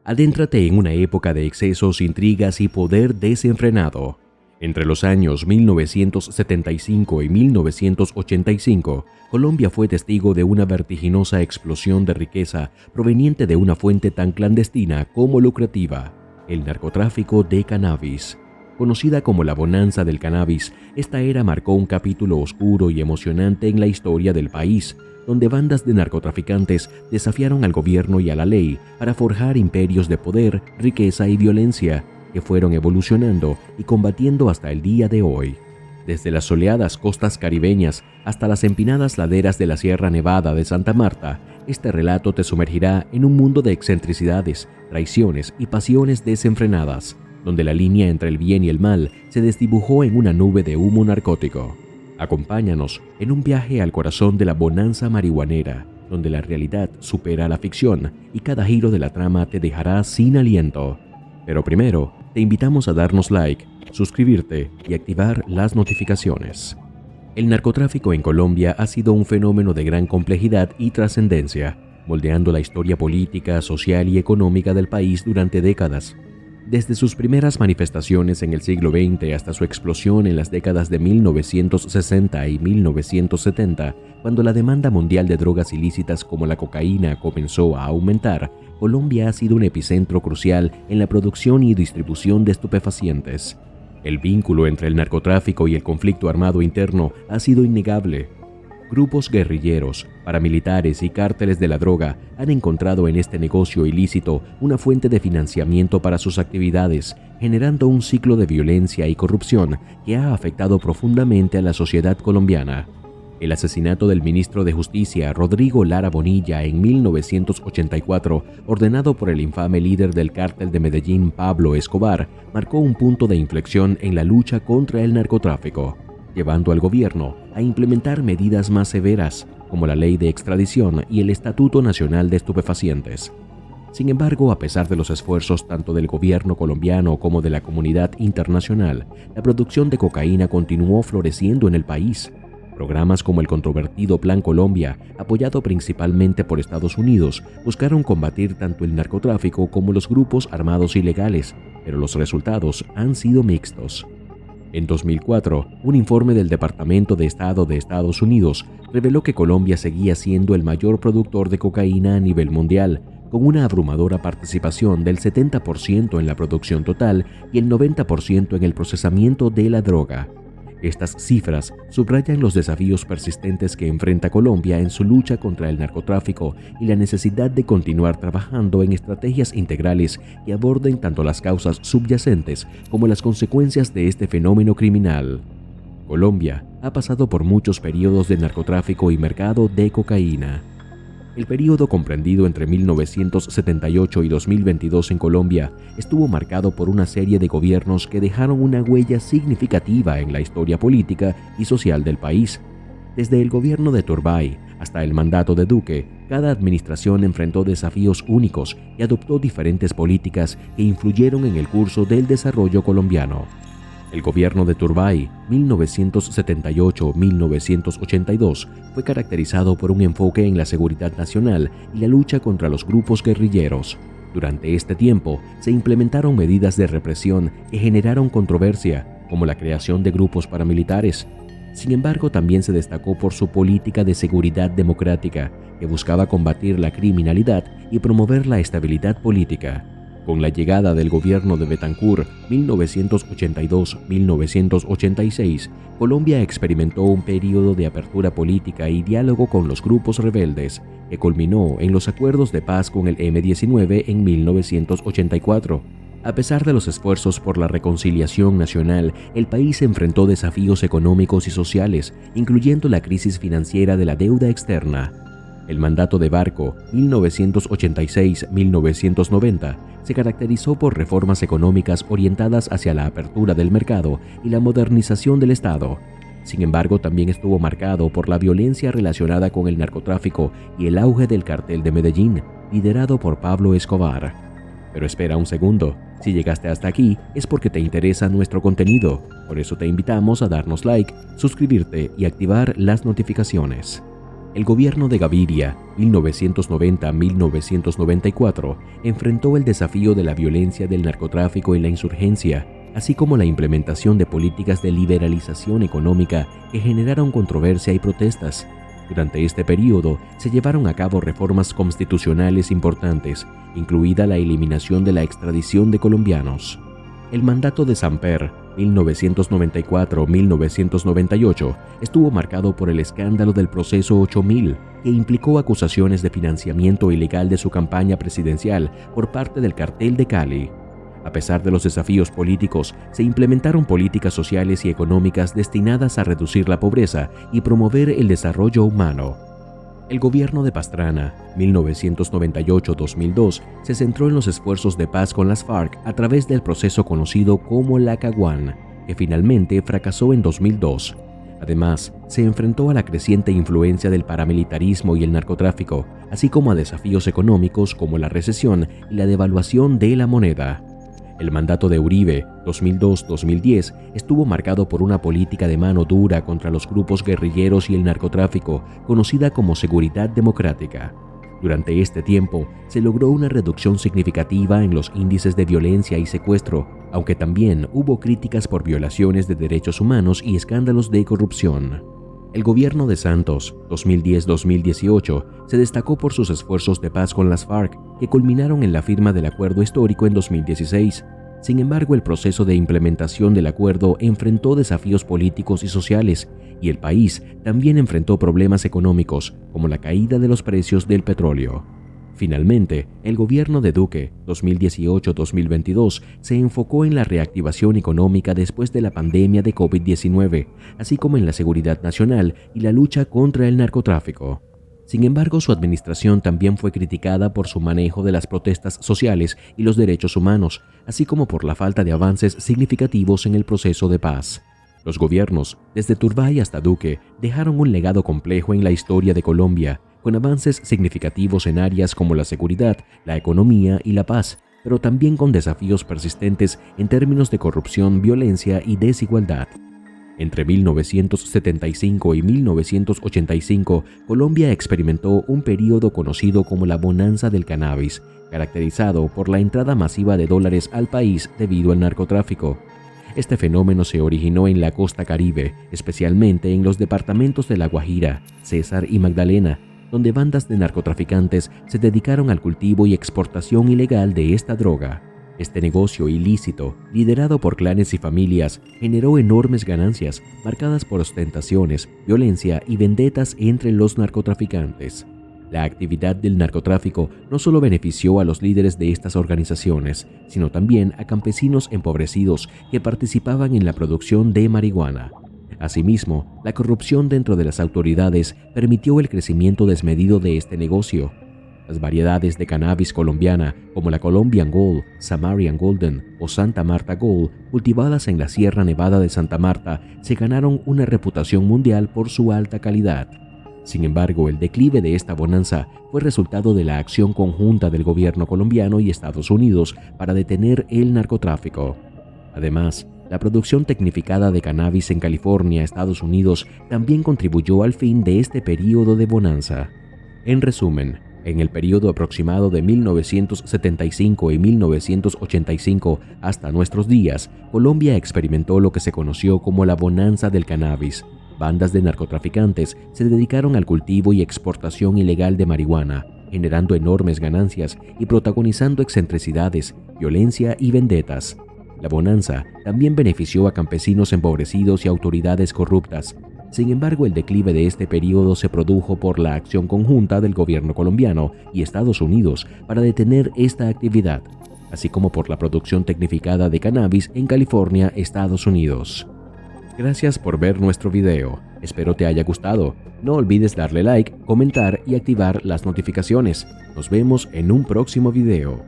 Adéntrate en una época de excesos, intrigas y poder desenfrenado. Entre los años 1975 y 1985, Colombia fue testigo de una vertiginosa explosión de riqueza proveniente de una fuente tan clandestina como lucrativa, el narcotráfico de cannabis. Conocida como la bonanza del cannabis, esta era marcó un capítulo oscuro y emocionante en la historia del país, donde bandas de narcotraficantes desafiaron al gobierno y a la ley para forjar imperios de poder, riqueza y violencia, que fueron evolucionando y combatiendo hasta el día de hoy. Desde las soleadas costas caribeñas hasta las empinadas laderas de la Sierra Nevada de Santa Marta, este relato te sumergirá en un mundo de excentricidades, traiciones y pasiones desenfrenadas, donde la línea entre el bien y el mal se desdibujó en una nube de humo narcótico. Acompáñanos en un viaje al corazón de la bonanza marihuanera, donde la realidad supera la ficción y cada giro de la trama te dejará sin aliento. Pero primero, te invitamos a darnos like, suscribirte y activar las notificaciones. El narcotráfico en Colombia ha sido un fenómeno de gran complejidad y trascendencia, moldeando la historia política, social y económica del país durante décadas. Desde sus primeras manifestaciones en el siglo XX hasta su explosión en las décadas de 1960 y 1970, cuando la demanda mundial de drogas ilícitas como la cocaína comenzó a aumentar, Colombia ha sido un epicentro crucial en la producción y distribución de estupefacientes. El vínculo entre el narcotráfico y el conflicto armado interno ha sido innegable. Grupos guerrilleros, paramilitares y cárteles de la droga han encontrado en este negocio ilícito una fuente de financiamiento para sus actividades, generando un ciclo de violencia y corrupción que ha afectado profundamente a la sociedad colombiana. El asesinato del ministro de Justicia, Rodrigo Lara Bonilla, en 1984, ordenado por el infame líder del cártel de Medellín, Pablo Escobar, marcó un punto de inflexión en la lucha contra el narcotráfico, llevando al gobierno a implementar medidas más severas, como la ley de extradición y el Estatuto Nacional de Estupefacientes. Sin embargo, a pesar de los esfuerzos tanto del gobierno colombiano como de la comunidad internacional, la producción de cocaína continuó floreciendo en el país. Programas como el controvertido Plan Colombia, apoyado principalmente por Estados Unidos, buscaron combatir tanto el narcotráfico como los grupos armados ilegales, pero los resultados han sido mixtos. En 2004, un informe del Departamento de Estado de Estados Unidos reveló que Colombia seguía siendo el mayor productor de cocaína a nivel mundial, con una abrumadora participación del 70% en la producción total y el 90% en el procesamiento de la droga. Estas cifras subrayan los desafíos persistentes que enfrenta Colombia en su lucha contra el narcotráfico y la necesidad de continuar trabajando en estrategias integrales que aborden tanto las causas subyacentes como las consecuencias de este fenómeno criminal. Colombia ha pasado por muchos periodos de narcotráfico y mercado de cocaína. El periodo comprendido entre 1978 y 2022 en Colombia estuvo marcado por una serie de gobiernos que dejaron una huella significativa en la historia política y social del país. Desde el gobierno de Turbay hasta el mandato de Duque, cada administración enfrentó desafíos únicos y adoptó diferentes políticas que influyeron en el curso del desarrollo colombiano. El gobierno de Turbay, 1978-1982, fue caracterizado por un enfoque en la seguridad nacional y la lucha contra los grupos guerrilleros. Durante este tiempo, se implementaron medidas de represión que generaron controversia, como la creación de grupos paramilitares. Sin embargo, también se destacó por su política de seguridad democrática, que buscaba combatir la criminalidad y promover la estabilidad política. Con la llegada del gobierno de Betancur, 1982-1986, Colombia experimentó un periodo de apertura política y diálogo con los grupos rebeldes, que culminó en los acuerdos de paz con el M-19 en 1984. A pesar de los esfuerzos por la reconciliación nacional, el país enfrentó desafíos económicos y sociales, incluyendo la crisis financiera de la deuda externa. El mandato de Barco, 1986-1990, se caracterizó por reformas económicas orientadas hacia la apertura del mercado y la modernización del Estado. Sin embargo, también estuvo marcado por la violencia relacionada con el narcotráfico y el auge del cartel de Medellín, liderado por Pablo Escobar. Pero espera un segundo, si llegaste hasta aquí es porque te interesa nuestro contenido, por eso te invitamos a darnos like, suscribirte y activar las notificaciones. El gobierno de Gaviria, 1990-1994, enfrentó el desafío de la violencia del narcotráfico y la insurgencia, así como la implementación de políticas de liberalización económica que generaron controversia y protestas. Durante este periodo se llevaron a cabo reformas constitucionales importantes, incluida la eliminación de la extradición de colombianos. El mandato de Samper, 1994-1998, estuvo marcado por el escándalo del Proceso 8000, que implicó acusaciones de financiamiento ilegal de su campaña presidencial por parte del Cartel de Cali. A pesar de los desafíos políticos, se implementaron políticas sociales y económicas destinadas a reducir la pobreza y promover el desarrollo humano. El gobierno de Pastrana, 1998-2002, se centró en los esfuerzos de paz con las FARC a través del proceso conocido como la Caguán, que finalmente fracasó en 2002. Además, se enfrentó a la creciente influencia del paramilitarismo y el narcotráfico, así como a desafíos económicos como la recesión y la devaluación de la moneda. El mandato de Uribe, 2002-2010, estuvo marcado por una política de mano dura contra los grupos guerrilleros y el narcotráfico, conocida como Seguridad Democrática. Durante este tiempo, se logró una reducción significativa en los índices de violencia y secuestro, aunque también hubo críticas por violaciones de derechos humanos y escándalos de corrupción. El gobierno de Santos, 2010-2018, se destacó por sus esfuerzos de paz con las FARC, que culminaron en la firma del acuerdo histórico en 2016. Sin embargo, el proceso de implementación del acuerdo enfrentó desafíos políticos y sociales, y el país también enfrentó problemas económicos, como la caída de los precios del petróleo. Finalmente, el gobierno de Duque, 2018-2022, se enfocó en la reactivación económica después de la pandemia de COVID-19, así como en la seguridad nacional y la lucha contra el narcotráfico. Sin embargo, su administración también fue criticada por su manejo de las protestas sociales y los derechos humanos, así como por la falta de avances significativos en el proceso de paz. Los gobiernos, desde Turbay hasta Duque, dejaron un legado complejo en la historia de Colombia, con avances significativos en áreas como la seguridad, la economía y la paz, pero también con desafíos persistentes en términos de corrupción, violencia y desigualdad. Entre 1975 y 1985, Colombia experimentó un período conocido como la bonanza del cannabis, caracterizado por la entrada masiva de dólares al país debido al narcotráfico. Este fenómeno se originó en la costa Caribe, especialmente en los departamentos de La Guajira, Cesar y Magdalena, donde bandas de narcotraficantes se dedicaron al cultivo y exportación ilegal de esta droga. Este negocio ilícito, liderado por clanes y familias, generó enormes ganancias, marcadas por ostentaciones, violencia y vendetas entre los narcotraficantes. La actividad del narcotráfico no solo benefició a los líderes de estas organizaciones, sino también a campesinos empobrecidos que participaban en la producción de marihuana. Asimismo, la corrupción dentro de las autoridades permitió el crecimiento desmedido de este negocio. Las variedades de cannabis colombiana, como la Colombian Gold, Samarian Golden o Santa Marta Gold, cultivadas en la Sierra Nevada de Santa Marta, se ganaron una reputación mundial por su alta calidad. Sin embargo, el declive de esta bonanza fue resultado de la acción conjunta del gobierno colombiano y Estados Unidos para detener el narcotráfico. Además, la producción tecnificada de cannabis en California, Estados Unidos, también contribuyó al fin de este período de bonanza. En resumen, en el periodo aproximado de 1975 y 1985 hasta nuestros días, Colombia experimentó lo que se conoció como la bonanza del cannabis. Bandas de narcotraficantes se dedicaron al cultivo y exportación ilegal de marihuana, generando enormes ganancias y protagonizando excentricidades, violencia y vendetas. La bonanza también benefició a campesinos empobrecidos y autoridades corruptas. Sin embargo, el declive de este periodo se produjo por la acción conjunta del gobierno colombiano y Estados Unidos para detener esta actividad, así como por la producción tecnificada de cannabis en California, Estados Unidos. Gracias por ver nuestro video. Espero te haya gustado. No olvides darle like, comentar y activar las notificaciones. Nos vemos en un próximo video.